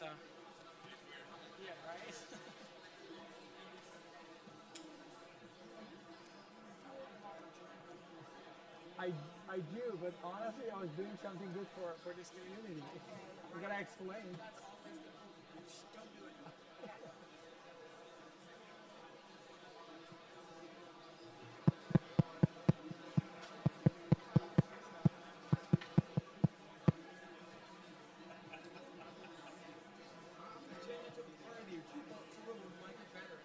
So, yeah, right? I, I do, but honestly, I was doing something good for this community. I gotta explain. Change it to a party. People would like it better.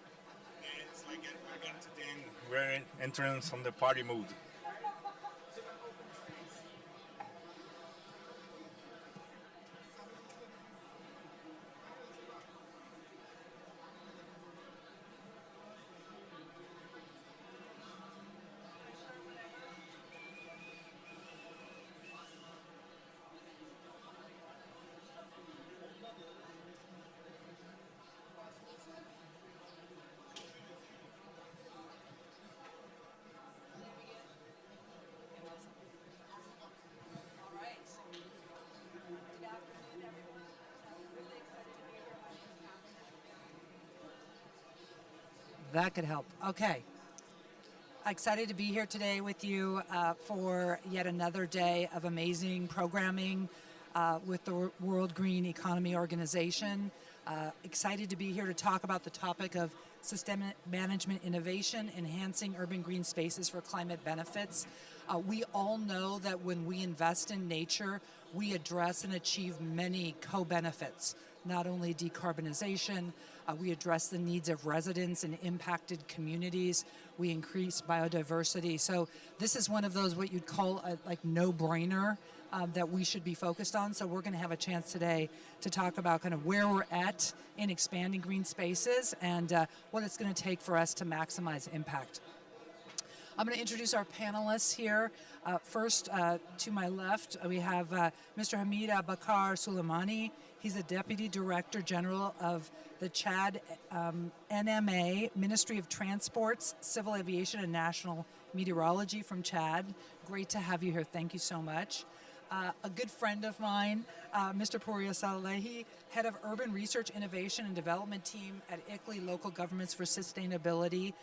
It's like we're going to then we're entering from the party mood. It's about open space. All right. Good afternoon, everyone. Really excited to be here. My name is Catherine. That could help. Okay. Excited to be here today with you for yet another day of amazing programming with the World Green Economy Organization. Excited to be here to talk about the topic of systemic management innovation, enhancing urban green spaces for climate benefits. We all know that when we invest in nature, we address and achieve many co-benefits, not only decarbonization, we address the needs of residents in impacted communities, we increase biodiversity. So this is one of those what you'd call a like no-brainer that we should be focused on. So we're going to have a chance today to talk about kind of where we're at in expanding green spaces and what it's going to take for us to maximize impact. I'm going to introduce our panelists here. First, to my left, we have Mr. Hamid Abakar Suleimani. He's the Deputy Director General of the Chad NMA, Ministry of Transports, Civil Aviation and National Meteorology from Chad. Great to have you here. Thank you so much. A good friend of mine, Mr. Pouria Salehi, Head of Urban Research, Innovation and Development Team at ICLEI Local Governments for Sustainability.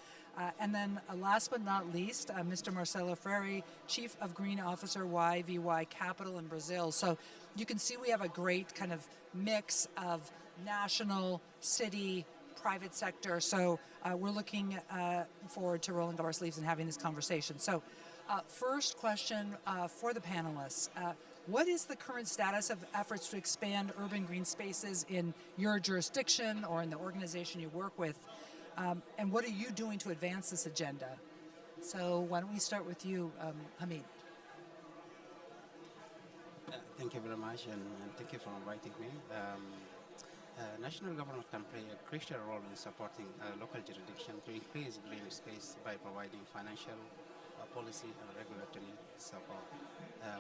And then last but not least, Mr. Marcelo Freire, Chief of Green Officer YVY Capital in Brazil. So you can see we have a great kind of mix of national, city, private sector. So we're looking forward to rolling up our sleeves and having this conversation. So first question for the panelists. What is the current status of efforts to expand urban green spaces in your jurisdiction or in the organization you work with? And what are you doing to advance this agenda? So why don't we start with you, Hamid? Thank you very much, and thank you for inviting me. National government can play a crucial role in supporting local jurisdiction to increase green space by providing financial, policy, and regulatory support.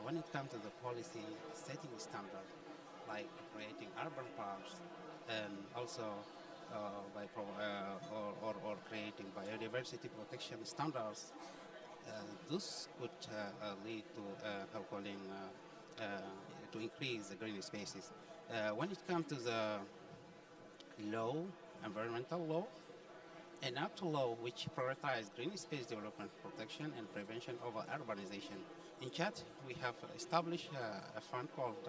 When it comes to the policy, setting standards like creating urban parks and also or creating biodiversity protection standards, this could lead to to increase the green spaces. When it comes to the law, environmental law, an act law which prioritizes green space development, protection, and prevention over urbanization. In Chad, we have established a fund called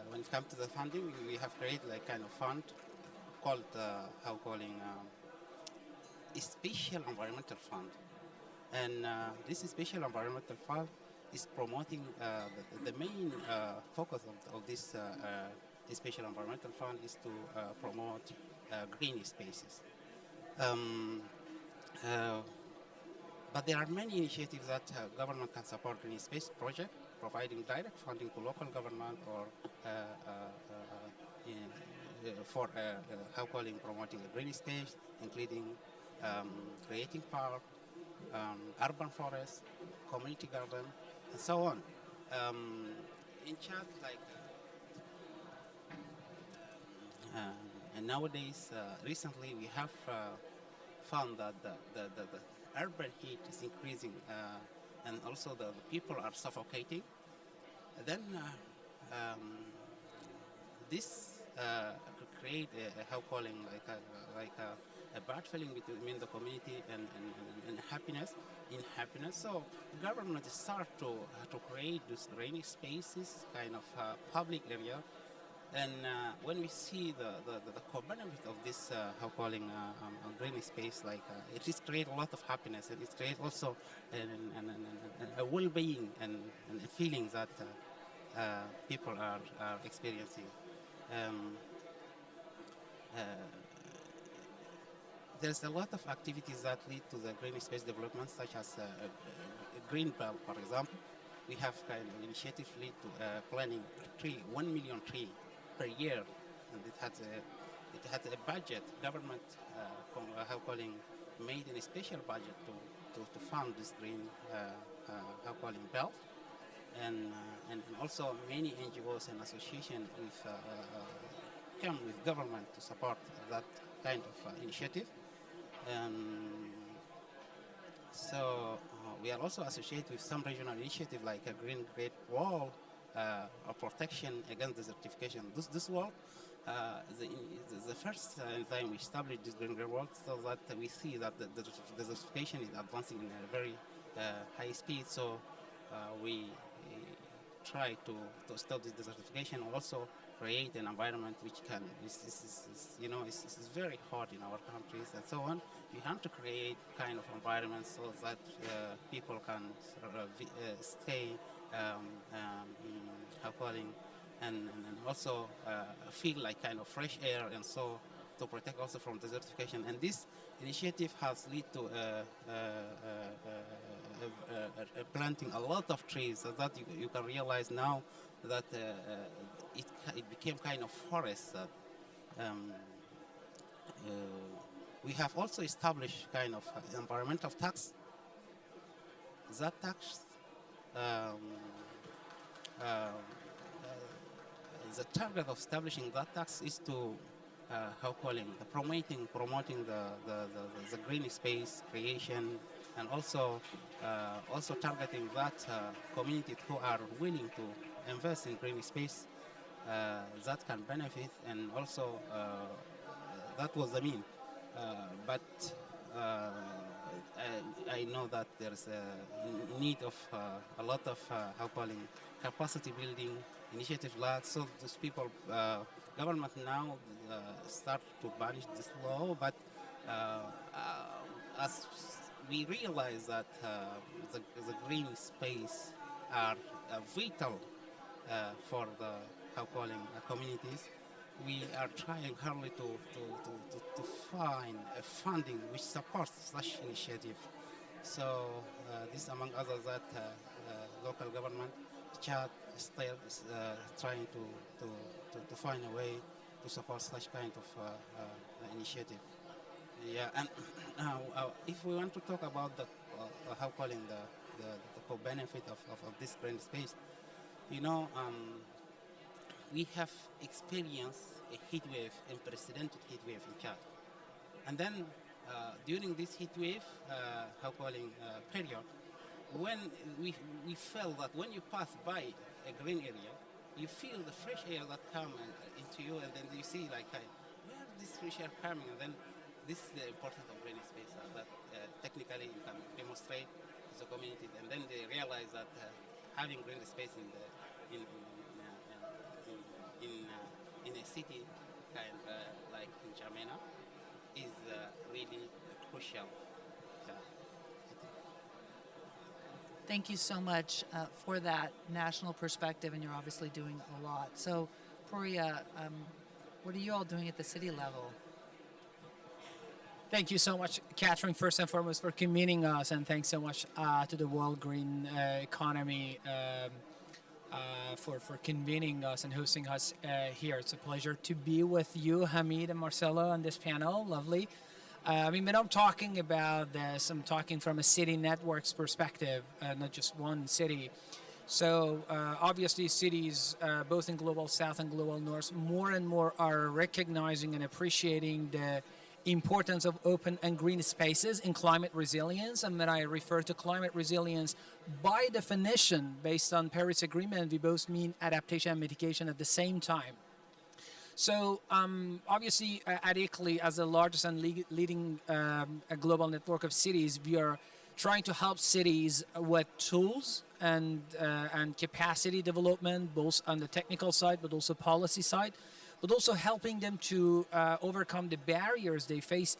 when it comes to the funding, we have created a kind of fund called a special environmental fund. And this special environmental fund is promoting the main focus of this special environmental fund is to promote green spaces. Um, uh, but there are many initiatives that government can support green space project, providing direct funding to local government or for promoting a green space, including creating park, urban forest, community garden, and so on. Um, in Chad, uh, and nowadays, recently we have found that the urban heat is increasing and also the people are suffocating. Then um, this could create a how calling like a bad feeling between the community and happiness in happiness. So government start to create these green spaces, kind of public area, and when we see the co-benefit of this how calling green space, like it is create a lot of happiness, and it create also a well-being and feelings that people are experiencing. Um, uh, there's a lot of activities that lead to the green space development, such as a green belt, for example. We have kind of initiative lead to planting 1 million tree per year, and it had a budget. Government, how calling, made a special budget to fund this green, how calling, belt, and also many NGOs and associations with come with government to support that kind of initiative. Um, so we are also associated with some regional initiative like a green great wall or protection against desertification. This wall, the first time we established this green great wall, so that we see that the desertification is advancing in a very high speed. So we try to stop this desertification, also create an environment which can is very hard in our countries and so on. We have to create kind of environment so that people can stay how calling and also feel like kind of fresh air, and so to protect also from desertification. And this initiative has led to planting a lot of trees, so that you can realize now that it became kind of forest. Um, uh, we have also established kind of environmental tax. That tax, um, uh, the target of establishing that tax is to how calling promoting the green space creation, and also targeting that communities who are willing to invest in green space that can benefit, and also that was the mean. But I know that there's a need of a lot of how calling capacity building initiative like, so those people government now start to banish this law, but as we realize that the green space are vital for the how calling communities, we are trying hardly to find a funding which supports such initiative. So this, among others, that local government, Chad, still trying to find a way to support such kind of initiative. Yeah, and if we want to talk about the how calling the co-benefit of this green space, you know, we have experienced a heat wave, unprecedented heat wave in Chad. And then during this heat wave, how calling period, when we felt that when you pass by a green area, you feel the fresh air that come into you, and then you see like, where is this fresh air coming? And then this is the importance of green space that technically you can demonstrate to the community, and then they realize that having green space in a city kind like in Jamena is really crucial. Yeah. Thank you so much for that national perspective, and you're obviously doing a lot. So, Poria, what are you all doing at the city level? Thank you so much, Catherine, first and foremost, for convening us, and thanks so much to the World Green Economy for convening us and hosting us here. It's a pleasure to be with you, Hamid and Marcelo, on this panel. Lovely. I mean, when I'm talking about this, I'm talking from a city networks perspective, not just one city. So obviously cities, both in Global South and Global North, more and more are recognizing and appreciating the importance of open and green spaces in climate resilience. And when I refer to climate resilience, by definition, based on Paris Agreement, we both mean adaptation and mitigation at the same time. So obviously, at ICLEI, as the largest and leading a global network of cities, we are trying to help cities with tools and capacity development, both on the technical side, but also policy side, but also helping them to overcome the barriers they face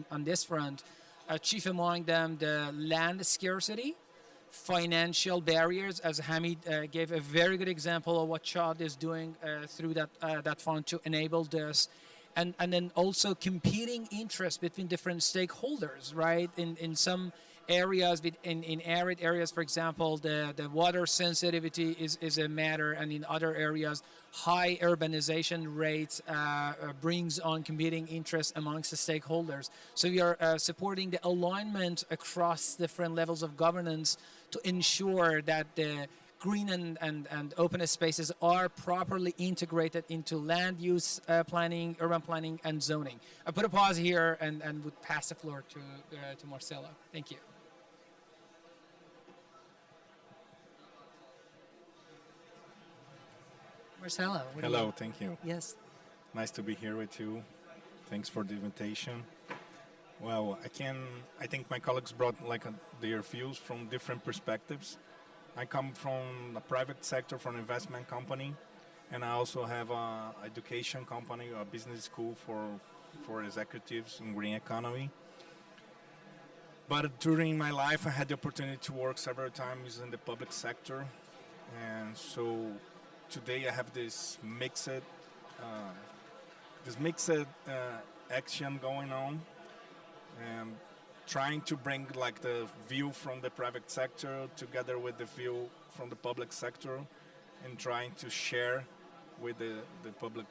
on this front. Chief among them, the land scarcity, financial barriers, as Hamid gave a very good example of what Chad is doing through that fund to enable this. And then also competing interests between different stakeholders, right? In some areas, in arid areas, for example, the water sensitivity is a matter, and in other areas, high urbanization rates brings on competing interests amongst the stakeholders. So we are supporting the alignment across different levels of governance to ensure that the green and open spaces are properly integrated into land use planning, urban planning, and zoning. I put a pause here and would pass the floor to Marcelo. Thank you. Marcelo. Hello, thank you. Yes. Nice to be here with you. Thanks for the invitation. Well, I think my colleagues brought their views from different perspectives. I come from the private sector, from an investment company, and I also have a education company, a business school for executives in green economy. But during my life, I had the opportunity to work several times in the public sector, and so today I have this mixed action going on, and trying to bring the view from the private sector together with the view from the public sector, and trying to share with the public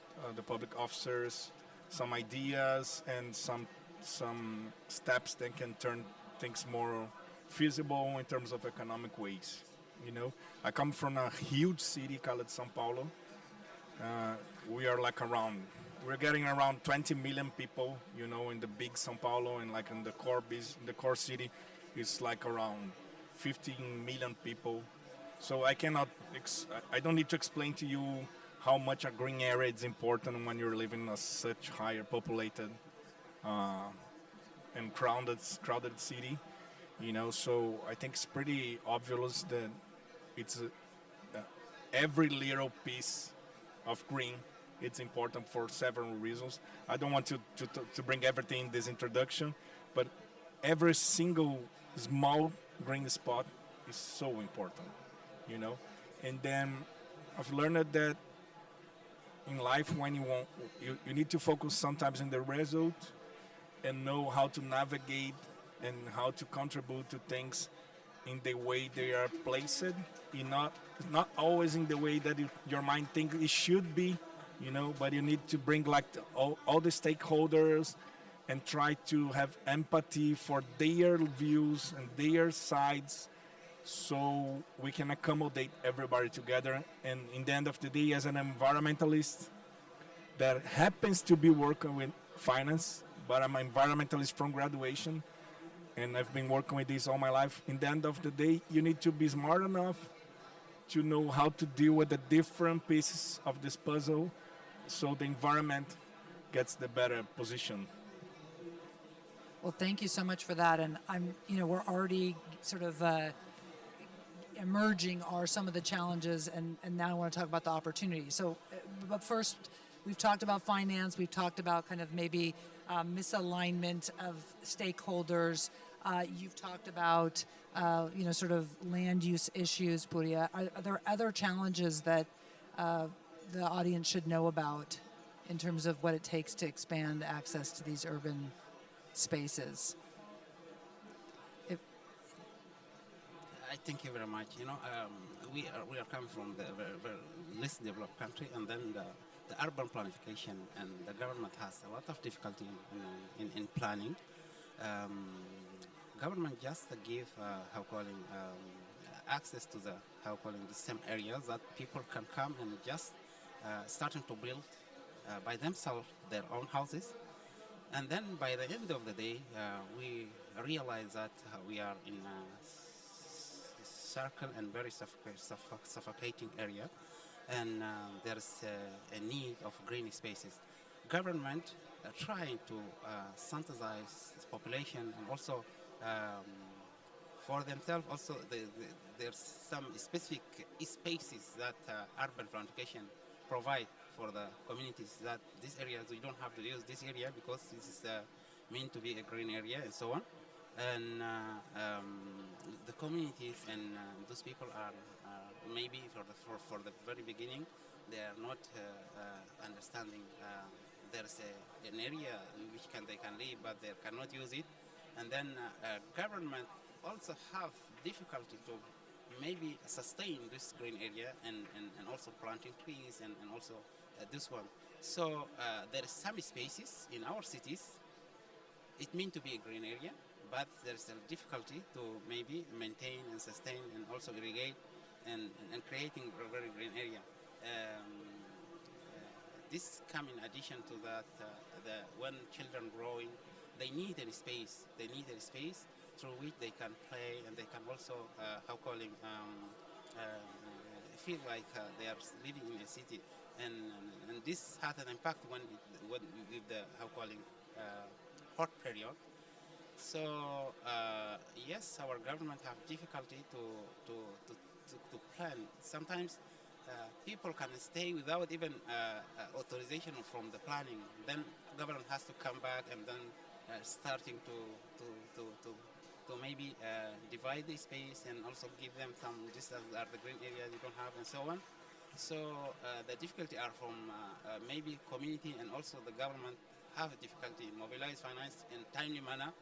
officers some ideas and some steps that can turn things more feasible in terms of economic ways. I come from a huge city called São Paulo. We're getting around 20 million people, in the big São Paulo, and in the core city, it's around 15 million people. So I don't need to explain to you how much a green area is important when you're living in a such higher populated and crowded city. So I think it's pretty obvious that it's every little piece of green. It's important for several reasons. I don't want to bring everything in this introduction, but every single small green spot is so important, And then I've learned that in life, when you need to focus sometimes in the result and know how to navigate and how to contribute to things in the way they are placed, not always in the way that your mind thinks it should be, but you need to bring all the stakeholders and try to have empathy for their views and their sides, so we can accommodate everybody together. And in the end of the day, as an environmentalist that happens to be working with finance, but I'm an environmentalist from graduation, and I've been working with this all my life. In the end of the day, you need to be smart enough to know how to deal with the different pieces of this puzzle, so the environment gets the better position. Well, thank you so much for that. And we're already sort of emerging are some of the challenges, and now I want to talk about the opportunities. So, but first, we've talked about finance. We've talked about kind of maybe misalignment of stakeholders. You've talked about, sort of land use issues, Puria. Are there other challenges that the audience should know about in terms of what it takes to expand access to these urban spaces? I thank you very much. We are coming from the very, very less developed country, and then the urban planification, and the government has a lot of difficulty in planning. Government just give access to the same areas that people can come and just starting to build by themselves their own houses. And then by the end of the day, we realize that we are in a circle and very suffocating area, and there's a need of green spaces. Government trying to synthesize the population and also um, for themselves also there's some specific spaces that urban planification provide for the communities, that these areas we don't have to use this area because this is meant to be a green area and so on. And the communities and those people are maybe for the very beginning they are not understanding there's an area in which they can live but they cannot use it. And then government also have difficulty to maybe sustain this green area and also planting trees and also this one. So there is some spaces in our cities, it means to be a green area, but there's a difficulty to maybe maintain and sustain and also irrigate and creating a very green area. This come in addition to that, when children growing, they need a space. They need a space through which they can play and they can also, feel like they are living in a city. And this has an impact when with the hot period. So yes, our government have difficulty to plan. Sometimes people can stay without even authorization from the planning. Then government has to come back and then starting to maybe divide the space and also give them some. These are the green areas you don't have and so on. So the difficulty are from maybe community and also the government have a difficulty in mobilize finance in timely manner,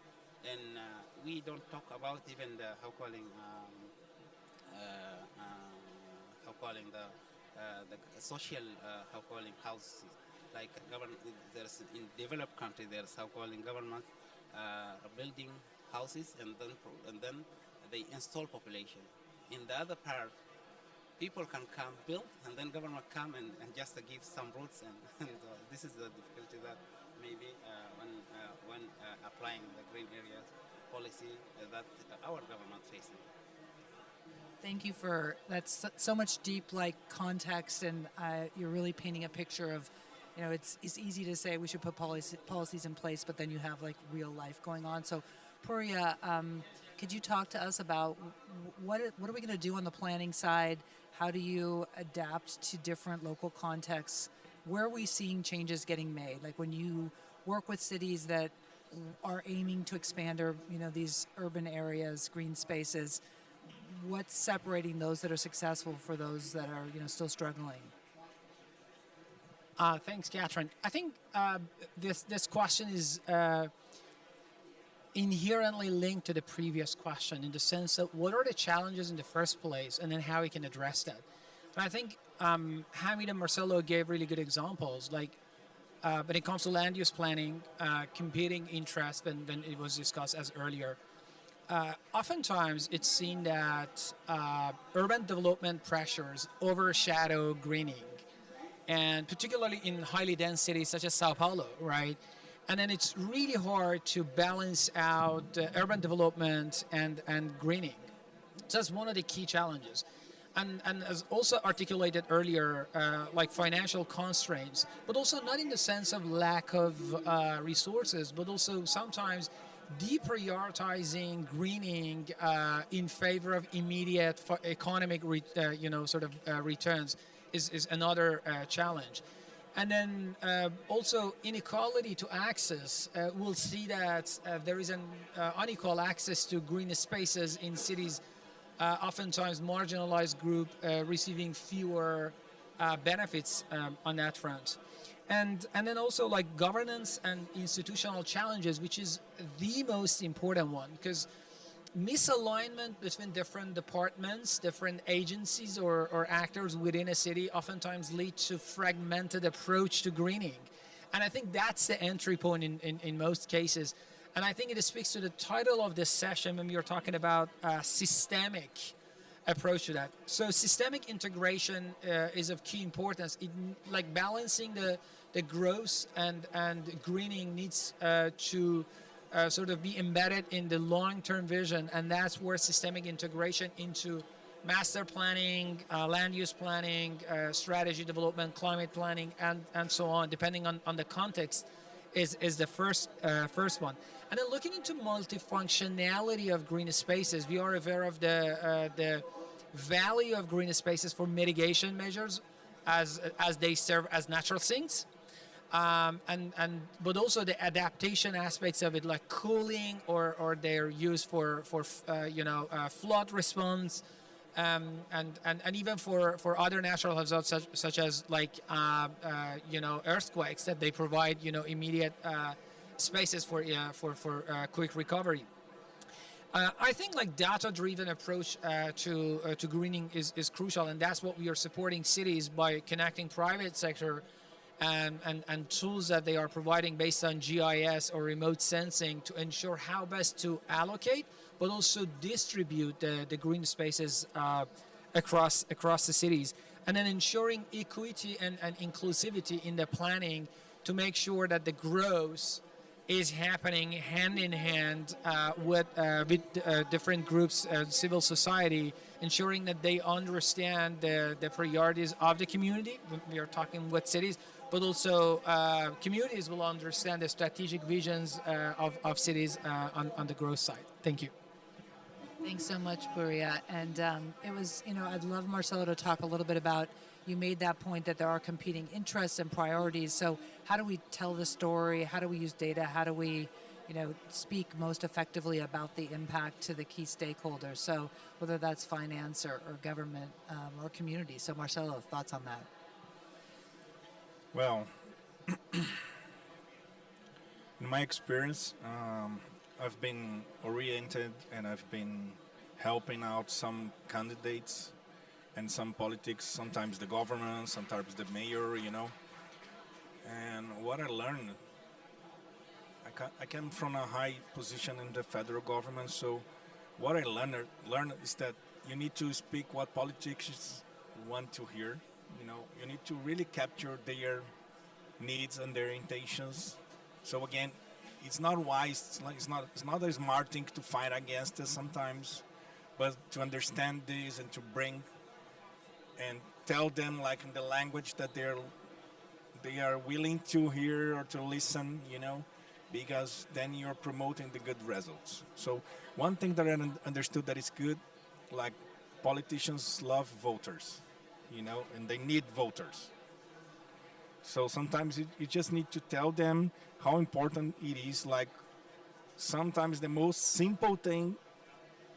and we don't talk about even the the social houses like government. There's in developed country there's government building houses and then they install population. In the other part, people can come build and then government come and just give some roots and this is the difficulty that maybe when applying the green areas policy that our government facing. Thank you for that's so much deep context, and you're really painting a picture of, it's easy to say we should put policies in place, but then you have real life going on. So, Puriya, could you talk to us about what are we going to do on the planning side? How do you adapt to different local contexts? Where are we seeing changes getting made? Like when you work with cities that are aiming to expand these urban areas, green spaces, what's separating those that are successful for those that are still struggling? Thanks, Catherine. I think this question is inherently linked to the previous question in the sense that what are the challenges in the first place and then how we can address that. And I think Hamid and Marcelo gave really good examples. When it comes to land use planning, competing interests, when it was discussed as earlier, oftentimes it's seen that urban development pressures overshadow greening, and particularly in highly dense cities such as Sao Paulo, right? And then it's really hard to balance out urban development and greening. So that's one of the key challenges. And as also articulated earlier, like financial constraints, but also not in the sense of lack of resources, but also sometimes deprioritizing greening in favor of immediate economic returns is another challenge. And then also inequality to access. We'll see that there is an unequal access to green spaces in cities, oftentimes marginalized group receiving fewer benefits on that front. And then also governance and institutional challenges, which is the most important one, because misalignment between different departments, different agencies or actors within a city oftentimes lead to fragmented approach to greening. And I think that's the entry point in most cases. And I think it speaks to the title of this session when we are talking about systemic approach to that. So systemic integration is of key importance. Balancing the the growth and greening needs to sort of be embedded in the long-term vision, and that's where systemic integration into master planning, land use planning, strategy development, climate planning, and so on, depending on the context, is the first one. And then looking into multifunctionality of green spaces, we are aware of the value of green spaces for mitigation measures as they serve as natural sinks, and but also the adaptation aspects of it, like cooling or their use for flood response, and even for other natural hazards such as like earthquakes, that they provide immediate spaces for quick recovery. I think like data-driven approach to greening is crucial, and that's what we are supporting cities by connecting private sector and tools that they are providing based on GIS or remote sensing to ensure how best to allocate, but also distribute the green spaces across the cities, and then ensuring equity and inclusivity in the planning to make sure that the growth is happening hand in hand with different groups, civil society, ensuring that they understand the priorities of the community. We are talking with cities, but also communities will understand the strategic visions of cities on the growth side. Thank you. Thanks so much, Buria. And it was, I'd love Marcelo to talk a little bit about, you made that point that there are competing interests and priorities. So how do we tell the story? How do we use data? How do we, speak most effectively about the impact to the key stakeholders? So whether that's finance or government or community. So Marcelo, thoughts on that? Well, in my experience, I've been oriented and I've been helping out some candidates and some politics, sometimes the government, sometimes the mayor, And what I learned, I came from a high position in the federal government, so what I learned is that you need to speak what politicians want to hear. You need to really capture their needs and their intentions. So again, it's not wise. It's not a smart thing to fight against it sometimes, but to understand this and to bring and tell them like in the language that they are willing to hear or to listen. Because then you're promoting the good results. So one thing that I understood that is good, like politicians love voters, and they need voters. So sometimes you just need to tell them how important it is. Like sometimes the most simple thing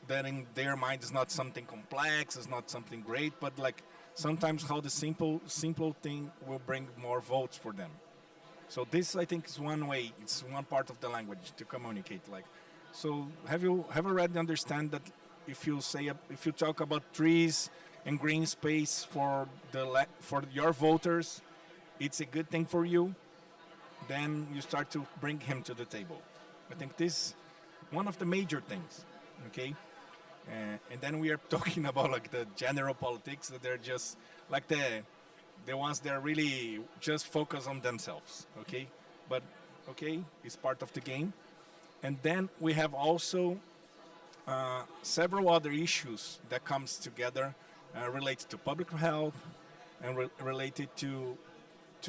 that in their mind is not something complex, it's not something great, but like sometimes how the simple thing will bring more votes for them. So this, I think, is one way. It's one part of the language to communicate. Like, so have you already understand that if you talk about trees and green space for your voters, it's a good thing for you. Then you start to bring him to the table. I think this is one of the major things. Okay, and then we are talking about like the general politics that they're just like the ones that are really just focus on themselves, okay? But, okay, it's part of the game. And then we have also several other issues that comes together related to public health and related to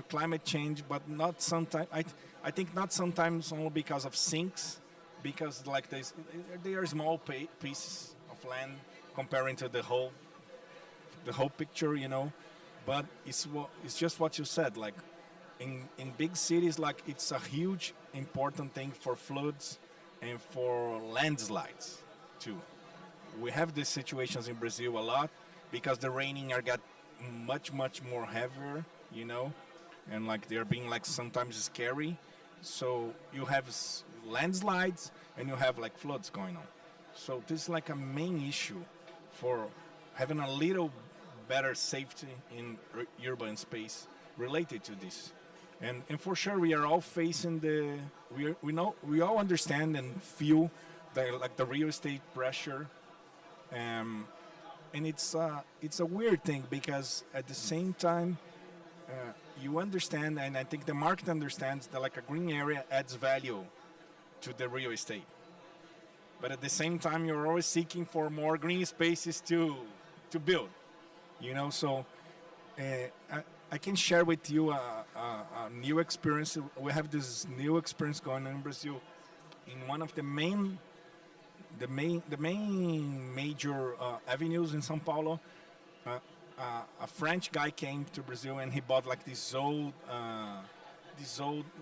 climate change, but not sometimes, I think not sometimes only because of sinks, because like they are small pieces of land comparing to the whole picture, But it's just what you said. Like in big cities, like it's a huge important thing for floods and for landslides too. We have these situations in Brazil a lot because the raining are got much more heavier, and like they're being like sometimes scary. So you have landslides and you have like floods going on. So this is like a main issue for having a little better safety in urban space related to this, and for sure we are all facing we all understand and feel the real estate pressure, and it's a weird thing because at the same time you understand, and I think the market understands that like a green area adds value to the real estate. But at the same time, you're always seeking for more green spaces to build. So uh, I can share with you a new experience. We have this new experience going on in Brazil in one of the main major avenues in São Paulo. Uh, a French guy came to Brazil and he bought like this old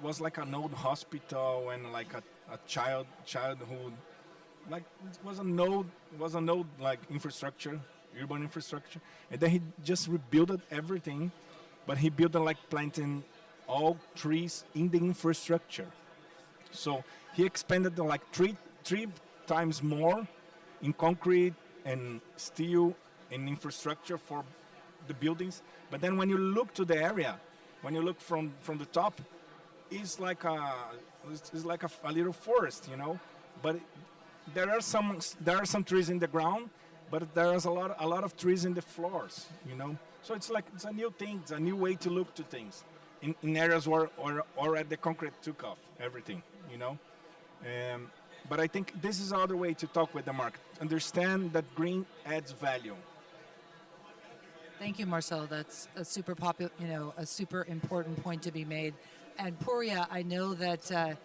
was like an old hospital and like a childhood, like it was an old like infrastructure, urban infrastructure, and then he just rebuilt everything, but he built it like planting all trees in the infrastructure. So he expanded the, like three times more in concrete and steel and infrastructure for the buildings. But then when you look to the area, when you look from the top, it's like a little forest, But there are some trees in the ground, but there is a lot of trees in the floors, So it's a new thing, it's a new way to look to things in areas where or the concrete took off everything, But I think this is another way to talk with the market. Understand that green adds value. Thank you, Marcel. That's a super a super important point to be made. And Puria, I know that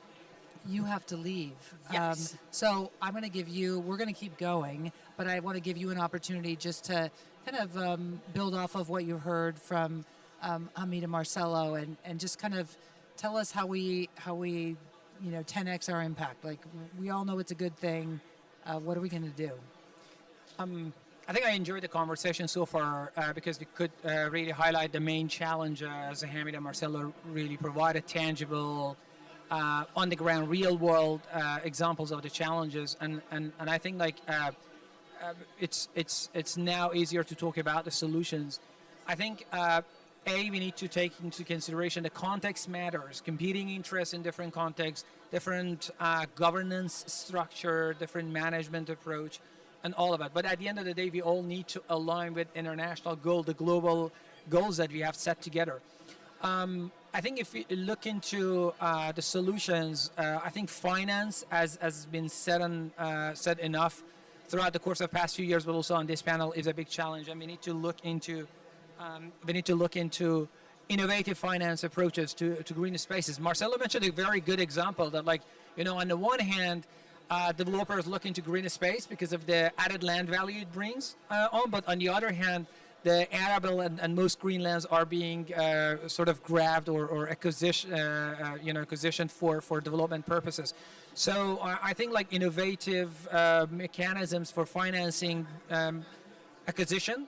you have to leave. Yes. So we're going to keep going, but I want to give you an opportunity just to kind of build off of what you heard from Hamid and Marcelo, and just kind of tell us how we 10x our impact. Like, we all know it's a good thing. What are we going to do? I think I enjoyed the conversation so far because we could really highlight the main challenges Hamid and Marcelo really provided tangible, on the ground, real world examples of the challenges, and I think it's now easier to talk about the solutions. I think we need to take into consideration the context matters, competing interests in different contexts, different governance structure, different management approach, and all of it. But at the end of the day, we all need to align with international goal, the global goals that we have set together. I think if we look into the solutions, I think finance has been said enough throughout the course of the past few years, but also on this panel, is a big challenge, and we need to look into innovative finance approaches to green spaces. Marcelo mentioned a very good example that, on the one hand, developers look into green space because of the added land value it brings but on the other hand, the arable and most green lands are being sort of grabbed or acquisitioned for development purposes. So I think innovative mechanisms for financing acquisition,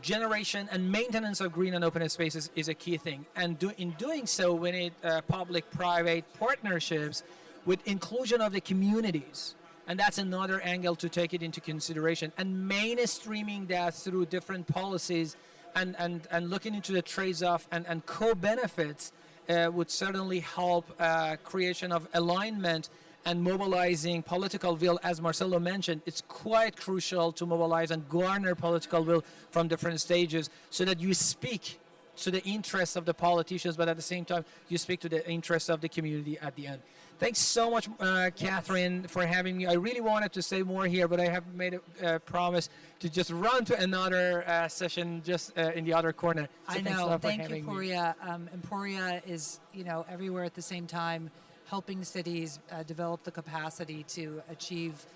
generation, and maintenance of green and open spaces is a key thing. And in doing so, we need public-private partnerships with inclusion of the communities. And that's another angle to take it into consideration. And mainstreaming that through different policies and looking into the trades-off and co-benefits would certainly help creation of alignment and mobilizing political will. As Marcelo mentioned, it's quite crucial to mobilize and garner political will from different stages so that you speak to the interests of the politicians, but at the same time, you speak to the interests of the community at the end. Thanks so much, Catherine, for having me. I really wanted to say more here, but I have made a promise to just run to another session just in the other corner. So I thanks a know. lot for Thank you, having me. Puria. And Puria is, everywhere at the same time, helping cities develop the capacity to achieve,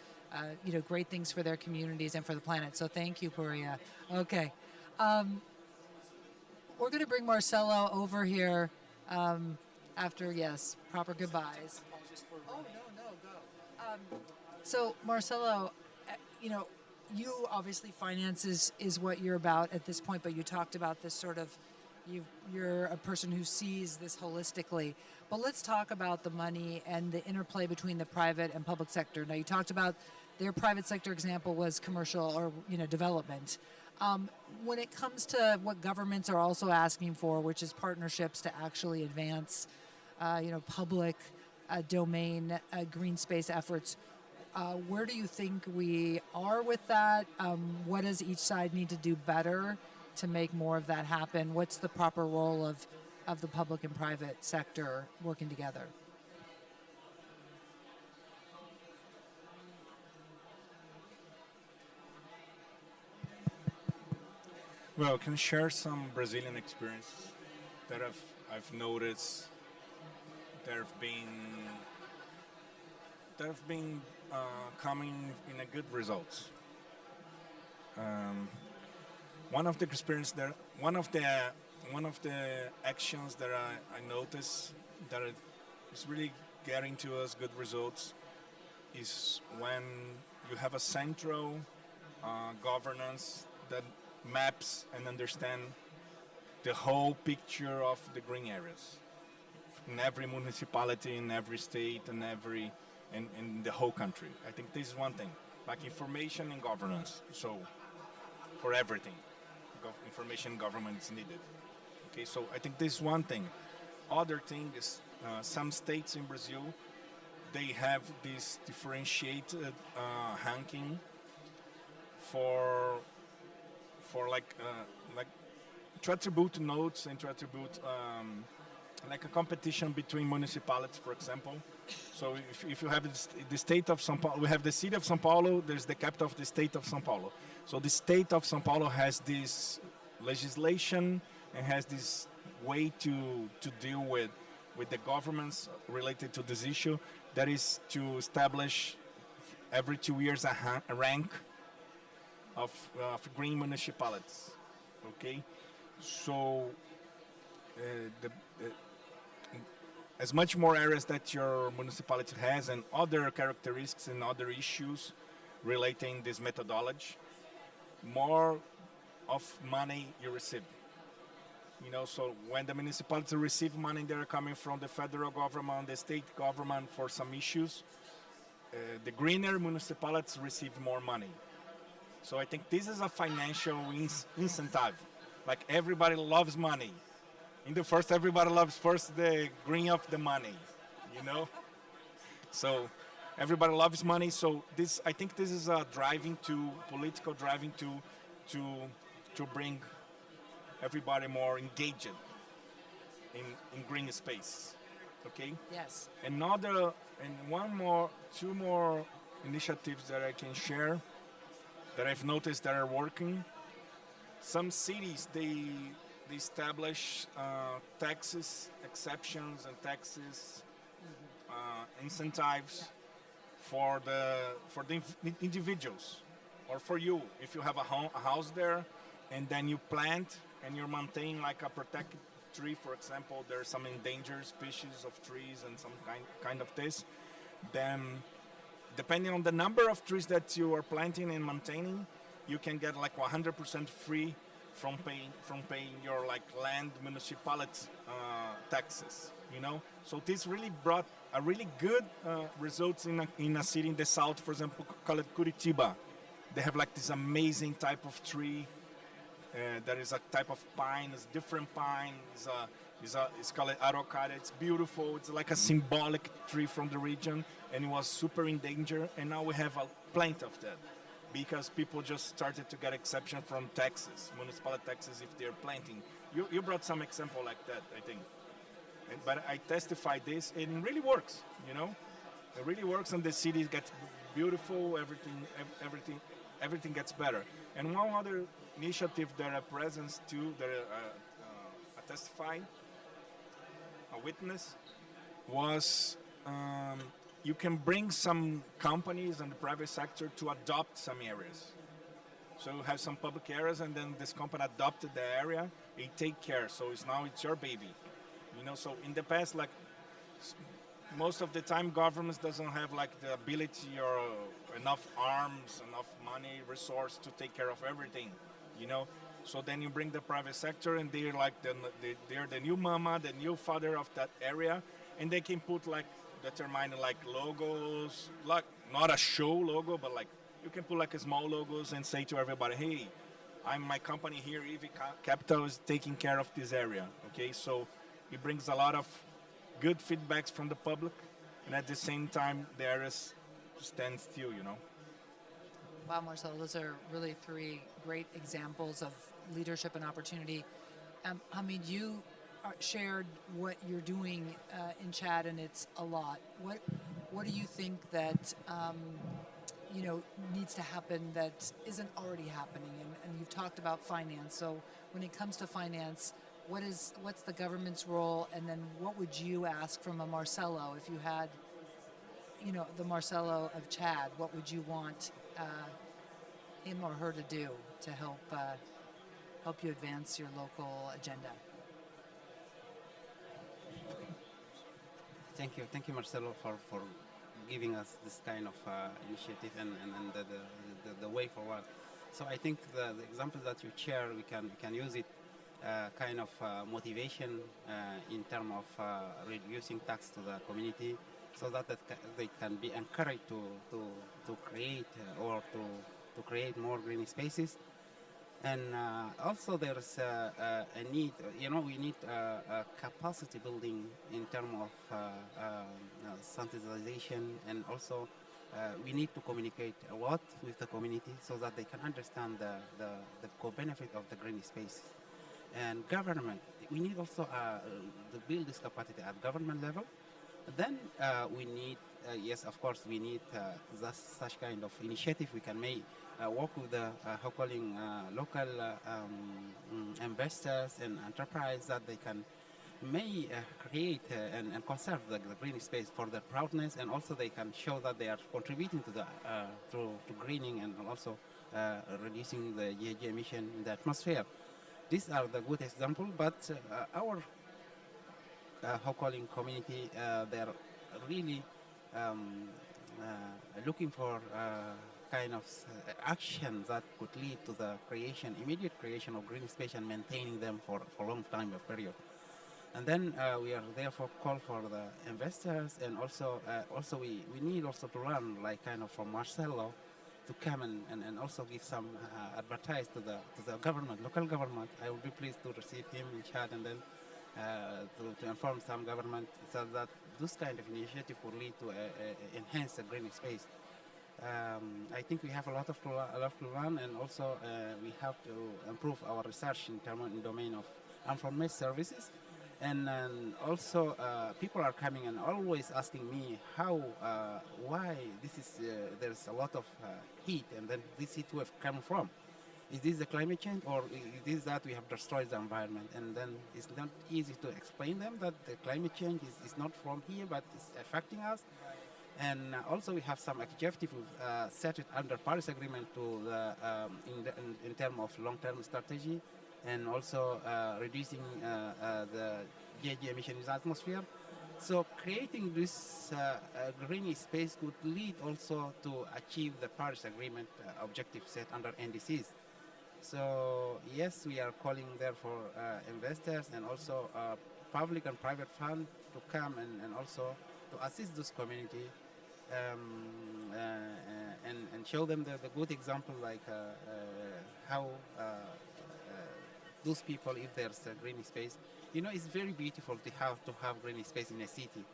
great things for their communities and for the planet. So thank you, Puria. Okay. We're going to bring Marcelo over here after, proper goodbyes. Oh, no, go. So, Marcelo, you obviously finance is what you're about at this point, but you talked about this sort of, you're a person who sees this holistically. But let's talk about the money and the interplay between the private and public sector. Now, you talked about their private sector example was commercial or, development. When it comes to what governments are also asking for, which is partnerships to actually advance, public domain green space efforts, where do you think we are with that? What does each side need to do better to make more of that happen? What's the proper role of the public and private sector working together? Well, I can share some Brazilian experiences that I've noticed that have been coming in a good results. One of the experience there, one of the actions that I noticed that is really getting to us good results is when you have a central governance that maps and understand the whole picture of the green areas in every municipality, in every state, and in the whole country. I think this is one thing, like information and governance. So for everything, information government is needed. Okay, so I think this is one thing. Other thing is some states in Brazil, they have this differentiated ranking for like to attribute notes and to attribute like a competition between municipalities, for example. So if you have the state of São Paulo, we have the city of São Paulo, there's the capital of the state of São Paulo. So the state of São Paulo has this legislation and has this way to deal with the governments related to this issue, that is to establish every 2 years a rank of green municipalities. Okay, so as much more areas that your municipality has and other characteristics and other issues relating this methodology, more of money you receive. You know, so when the municipalities receive money, they're coming from the federal government, the state government for some issues. The greener municipalities receive more money. So I think this is a financial incentive. Like everybody loves money. In the first, everybody loves first the green of the money, you know. So everybody loves money. So this, I think, this is a driving to political driving to bring everybody more engaged in green space. Okay. Yes. Another and two more initiatives that I can share that I've noticed that are working. Some cities they establish taxes, exceptions, and taxes incentives for the individuals or for you. If you have a house there, and then you plant and you maintain like a protected tree, for example, there are some endangered species of trees and some kind of this. Then, depending on the number of trees that you are planting and maintaining, you can get like 100% free from paying your like land municipality taxes. You know, so this really brought a really good results in a city in the south, for example, called Curitiba. They have like this amazing type of tree. There is a type of pine, it's different pine. It's called araucária. It's beautiful. It's like a symbolic tree from the region, and it was super in danger. And now we have a plenty of that, because people just started to get exception from taxes, municipality taxes, if they're planting. You brought some example like that, I think. But I testified this, and it really works. You know, it really works, and the city gets beautiful. Everything gets better. And one other initiative that I present too, that I testified, a witness, was you can bring some companies and the private sector to adopt some areas. So you have some public areas, and then this company adopted the area, they take care. So now it's your baby. You know, so in the past, like most of the time, governments doesn't have like the ability or enough arms, enough money, resource to take care of everything. You know, so then you bring the private sector, and they're like they're the new mama, the new father of that area, and they can put like determine like logos, like not a show logo, but like you can put like a small logos and say to everybody, hey, my company here, EV Capital, is taking care of this area. Okay, so it brings a lot of good feedbacks from the public, and at the same time, the areas stand still. You know. Wow, Marcelo, those are really three great examples of leadership and opportunity. Hamid, you shared what you're doing in Chad, and it's a lot. What do you think that needs to happen that isn't already happening? And you've talked about finance. So when it comes to finance, what's the government's role, and then what would you ask from a Marcelo if you had, the Marcelo of Chad? What would you want him or her to do to help you advance your local agenda? Thank you, Marcelo, for giving us this kind of initiative and the way forward. So I think the example that you share, we can use it kind of motivation in terms of reducing tax to the community, so that they can be encouraged to create or to create more green spaces. And also there's a need, we need capacity building in terms of sensitization, and also we need to communicate a lot with the community so that they can understand the co-benefit of the green space. And government, we need also to build this capacity at government level. Then we need, yes, of course, we need such kind of initiative. We can make work with the how calling local investors and enterprise, that they can may create and conserve the green space for their proudness, and also they can show that they are contributing to the to greening, and also reducing the GHG emission in the atmosphere. These are the good example, but our how calling community, they're really um, looking for kind of action that could lead to the immediate creation of green space, and maintaining them for a long time of period. And then we are therefore call for the investors, and also we need also to learn, like kind of from Marcelo, to come and also give some advertise to the government, local government. I will be pleased to receive him in Chad, and then to inform some government, so that this kind of initiative will lead to enhance the green space. I think we have a lot to learn, and also we have to improve our research in domain of information services. And also people are coming and always asking me why this is there's a lot of heat, and then this heat wave coming from. Is this the climate change, or is this that we have destroyed the environment? And then it's not easy to explain them that the climate change is not from here, but it's affecting us. And also we have some objective set it under Paris Agreement to in terms of long-term strategy, and also reducing the GHG emission in the atmosphere. So creating this green space could lead also to achieve the Paris Agreement objective set under NDCs. So yes, we are calling there for investors, and also public and private fund to come and also to assist this community, and show them the good example, like how those people, if there's a green space, it's very beautiful to have green space in a city,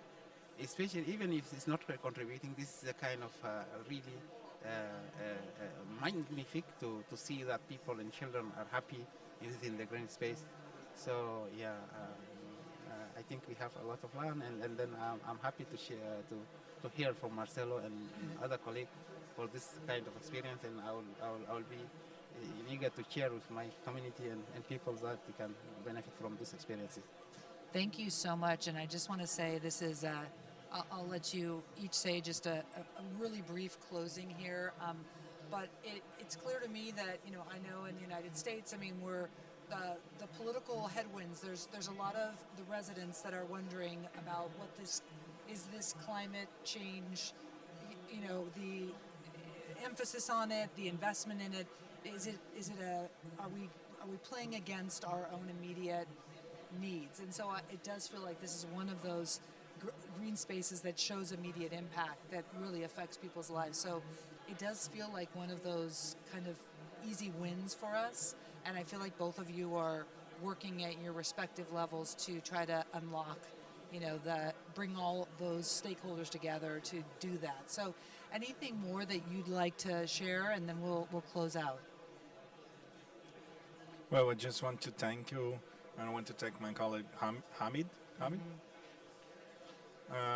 especially even if it's not contributing. This is a kind of really magnific to see that people and children are happy in the green space. So yeah, I think we have a lot of learn, and then I'm happy to share to hear from Marcelo and other colleagues for this kind of experience, and I will be eager to share with my community and people that they can benefit from these experiences. Thank you so much. And I just want to say this is, I'll let you each say just a really brief closing here. But it's clear to me that, I know in the United States, we're the political headwinds. There's a lot of the residents that are wondering about what this climate change, the emphasis on it, the investment in it. Are we playing against our own immediate needs? And so it does feel like this is one of those green spaces that shows immediate impact, that really affects people's lives. So it does feel like one of those kind of easy wins for us. And I feel like both of you are working at your respective levels to try to unlock, bring all those stakeholders together to do that. So anything more that you'd like to share, and then we'll close out. Well, I just want to thank you, and I want to thank my colleague Hamid,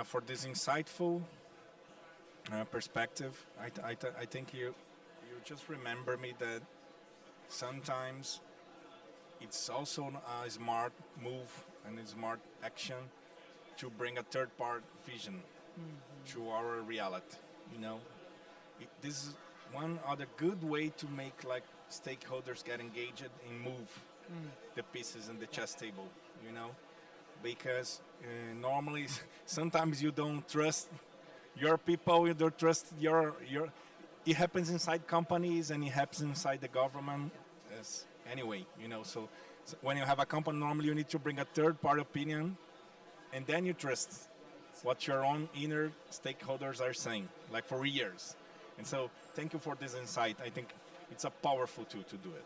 for this insightful perspective. I think you just remember me that sometimes it's also a smart move and a smart action to bring a third part vision to our reality. You know, this is one other good way to make like stakeholders get engaged and move the pieces in the chess table. You know, because normally sometimes you don't trust your people, you don't trust your. It happens inside companies and it happens inside the government. As anyway, you know, so when you have a company, normally you need to bring a third party opinion, and then you trust what your own inner stakeholders are saying, like for years. And so, thank you for this insight. I think it's a powerful tool to do it.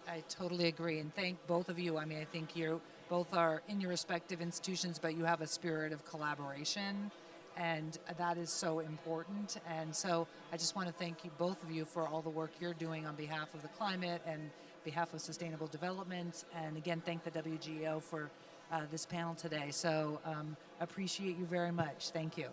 I totally agree, and thank both of you. I mean, I think you both are in your respective institutions, but you have a spirit of collaboration, and that is so important. And so I just want to thank you, both of you, for all the work you're doing on behalf of the climate and behalf of sustainable development. And again, thank the WGO for this panel today. So appreciate you very much. Thank you.